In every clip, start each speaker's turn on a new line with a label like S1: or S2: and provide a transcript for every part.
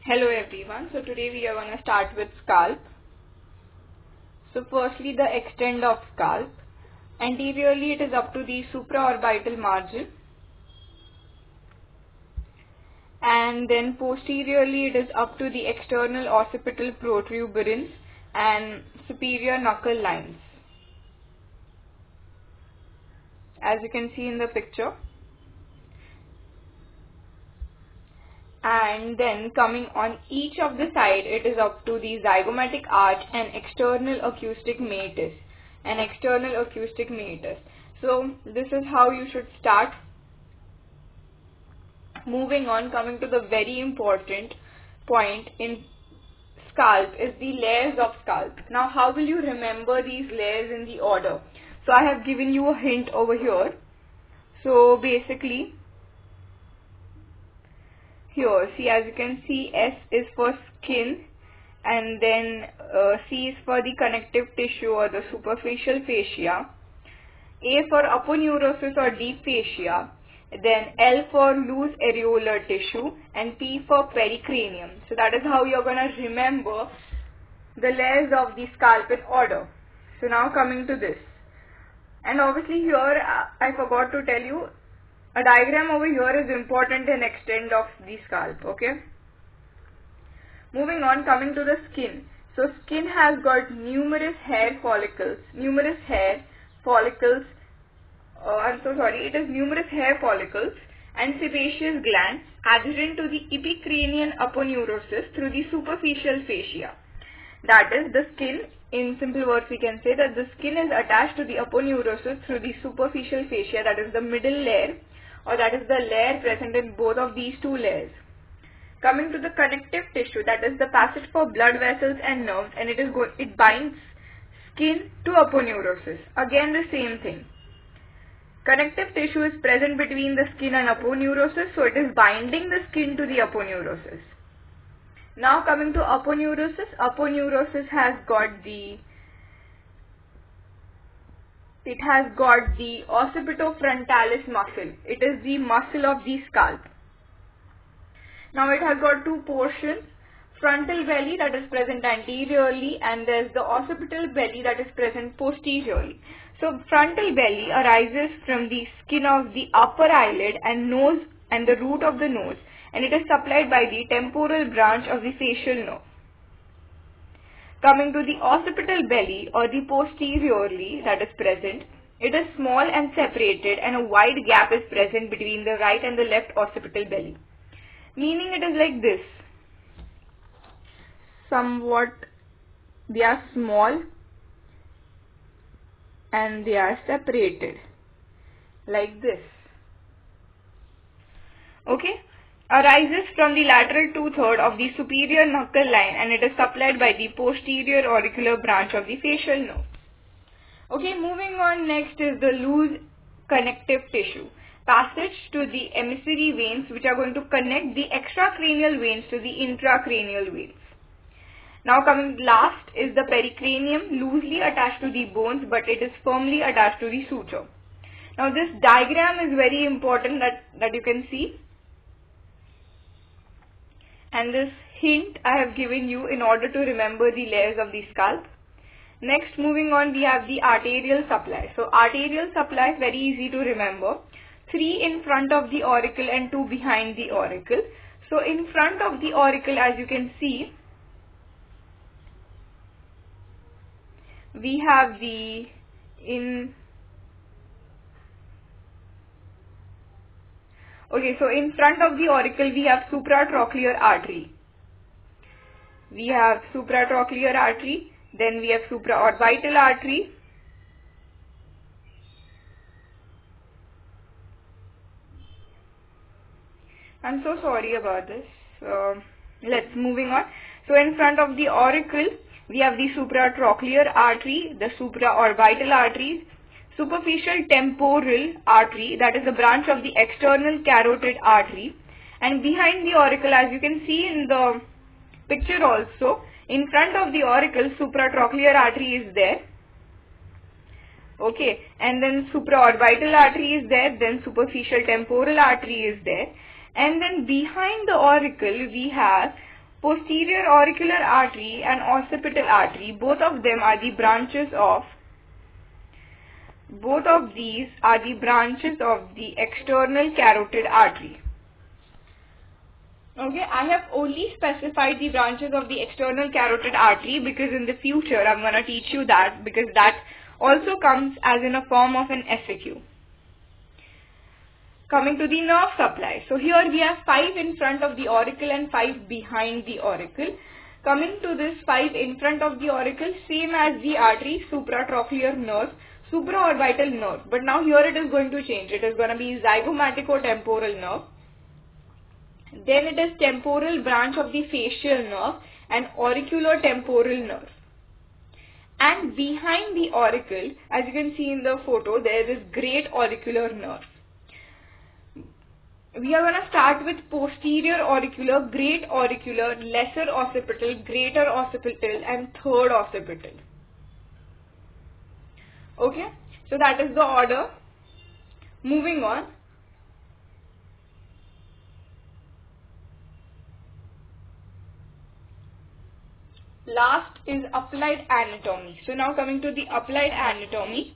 S1: Hello everyone. So today we are going to start with scalp. So firstly, the extent of scalp. Anteriorly it is up to the supraorbital margin, and then posteriorly it is up to the external occipital protuberance and superior knuckle lines, as you can see in the picture. And then coming on each of the side, it is up to the zygomatic arch and external acoustic meatus. So this is how you should start. Moving on, coming to the very important point in scalp is the layers of scalp. Now how will you remember these layers in the order? So I have given you a hint over here. So basically, here, see, as you can see, S is for skin, and then C is for the connective tissue or the superficial fascia, A for aponeurosis or deep fascia, then L for loose areolar tissue, and P for pericranium. So that is how you are going to remember the layers of the scalp in order. So now coming to this, and obviously here I forgot to tell you, a diagram over here is important in extent of the scalp, okay? Moving on, coming to the skin. So skin has got numerous hair follicles, it is numerous hair follicles and sebaceous glands adjacent to the epicranial aponeurosis through the superficial fascia. That is, the skin, in simple words we can say that the skin is attached to the aponeurosis through the superficial fascia, that is the middle layer, or that is the layer present in both of these two layers. Coming to the connective tissue, that is the passage for blood vessels and nerves, and it binds skin to aponeurosis. Again the same thing. Connective tissue is present between the skin and aponeurosis, so it is binding the skin to the aponeurosis. Now coming to aponeurosis, has got the occipitofrontalis muscle. It is the muscle of the scalp. Now it has got two portions, frontal belly that is present anteriorly, and there is the occipital belly that is present posteriorly. So frontal belly arises from the skin of the upper eyelid and nose and the root of the nose, and it is supplied by the temporal branch of the facial nerve. Coming to the occipital belly or the posteriorly that is present, it is small and separated, and a wide gap is present between the right and the left occipital belly. Meaning it is like this. Somewhat they are small and they are separated like this. Okay? Arises from the lateral two-thirds of the superior knuckle line, and it is supplied by the posterior auricular branch of the facial nerve. Okay, moving on, next is the loose connective tissue. Passage to the emissary veins which are going to connect the extracranial veins to the intracranial veins. Now coming last is the pericranium, loosely attached to the bones, but it is firmly attached to the suture. Now this diagram is very important that you can see. And this hint I have given you in order to remember the layers of the scalp. Next, moving on, we have the arterial supply. So arterial supply is very easy to remember. 3 in front of the auricle and 2 behind the auricle. So in front of the auricle, as you can see, we have so in front of the auricle we have supratrochlear artery. Then we have supraorbital artery. I'm so sorry about this. Let's moving on. So in front of the auricle we have the supratrochlear artery, the supraorbital arteries, superficial temporal artery, that is the branch of the external carotid artery, and behind the auricle, as you can see in the picture also, in front of the auricle supratrochlear artery is there, okay, and then supraorbital artery is there, then superficial temporal artery is there, and then behind the auricle we have Posterior auricular artery and occipital artery, both of these are the branches of the external carotid artery. Okay, I have only specified the branches of the external carotid artery because in the future I'm going to teach you that, because that also comes as in a form of an FAQ. Coming to the nerve supply. So here we have 5 in front of the auricle and 5 behind the auricle. Coming to this 5 in front of the auricle, same as the artery, supratrochlear nerve, supraorbital nerve. But now here it is going to change. It is going to be zygomaticotemporal nerve. Then it is temporal branch of the facial nerve and auriculotemporal nerve. And behind the auricle, as you can see in the photo, there is great auricular nerve. We are going to start with posterior auricular, great auricular, lesser occipital, greater occipital and third occipital. Okay, so that is the order. Moving on. Last is applied anatomy. So now coming to the applied anatomy,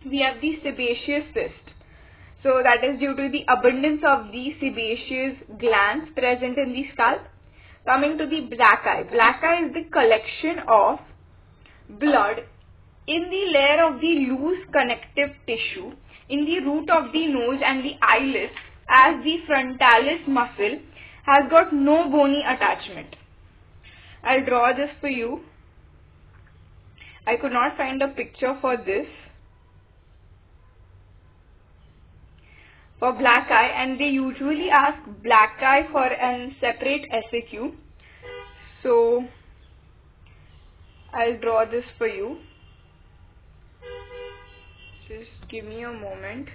S1: we have the sebaceous cyst. So that is due to the abundance of the sebaceous glands present in the scalp. Coming to the black eye. Black eye is the collection of blood in the layer of the loose connective tissue in the root of the nose and the eyelids, as the frontalis muscle has got no bony attachment. I'll draw this for you. I could not find a picture for this. For black eye, and they usually ask black eye for a separate FAQ. So I'll draw this for you. Just give me a moment.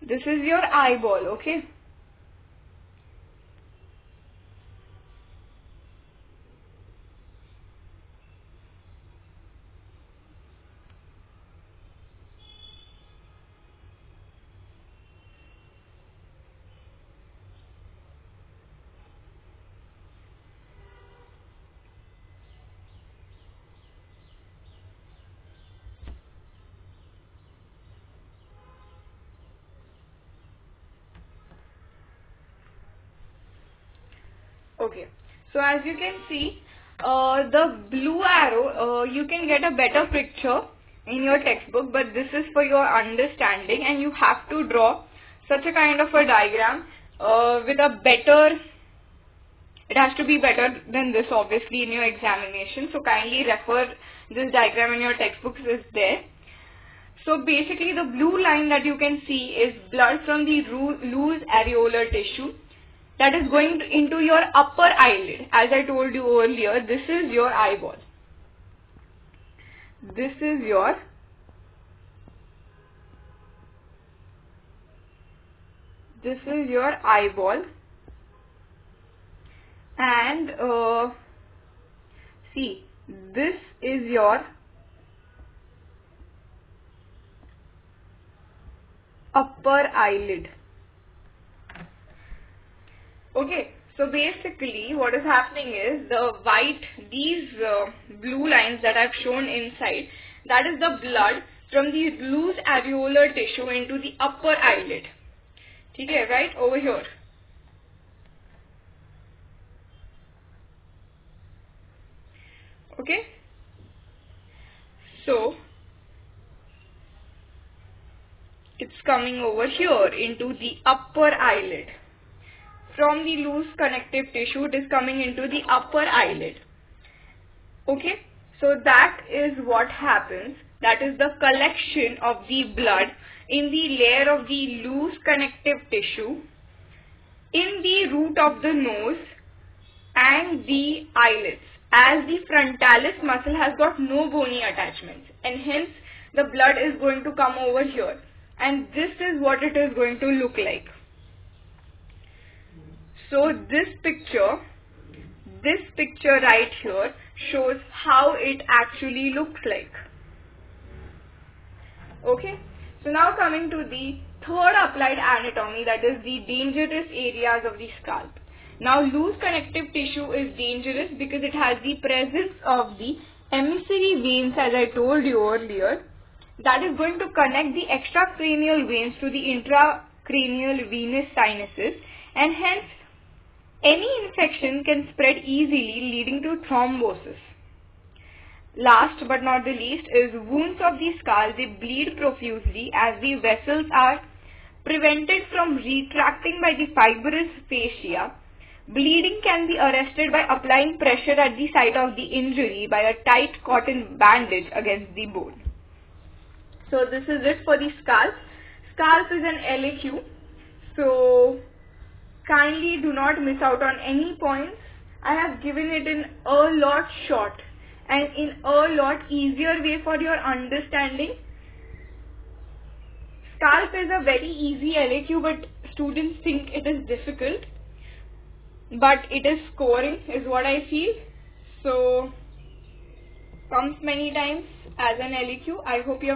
S1: This is your eyeball, okay? Okay, so as you can see, the blue arrow, you can get a better picture in your textbook, but this is for your understanding, and you have to draw such a kind of a diagram with a better, it has to be better than this obviously in your examination. So kindly refer this diagram in your textbooks, is there. So basically the blue line that you can see is blood from the loose areolar tissue that is going into your upper eyelid. As I told you earlier, this is your eyeball. This is your eyeball, and see, this is your upper eyelid. Okay, so basically what is happening is the white, these blue lines that I've shown inside, that is the blood from the loose areolar tissue into the upper eyelid. Okay, right over here. Okay, so it's coming over here into the upper eyelid. From the loose connective tissue, it is coming into the upper eyelid. Okay, so that is what happens. That is the collection of the blood in the layer of the loose connective tissue in the root of the nose and the eyelids, as the frontalis muscle has got no bony attachments, and hence the blood is going to come over here, and this is what it is going to look like. So this picture right here shows how it actually looks like. Okay. So now coming to the third applied anatomy, that is the dangerous areas of the scalp. Now loose connective tissue is dangerous because it has the presence of the emissary veins, as I told you earlier, that is going to connect the extracranial veins to the intracranial venous sinuses, and hence any infection can spread easily, leading to thrombosis. Last but not the least is wounds of the skull. They bleed profusely as the vessels are prevented from retracting by the fibrous fascia. Bleeding can be arrested by applying pressure at the site of the injury by a tight cotton bandage against the bone. So this is it for the scalp. Scalp is an LAQ. So kindly do not miss out on any points. I have given it in a lot short and in a lot easier way for your understanding. Scalp is a very easy LAQ, but students think it is difficult. But it is scoring is what I feel. So comes many times as an LAQ. I hope you have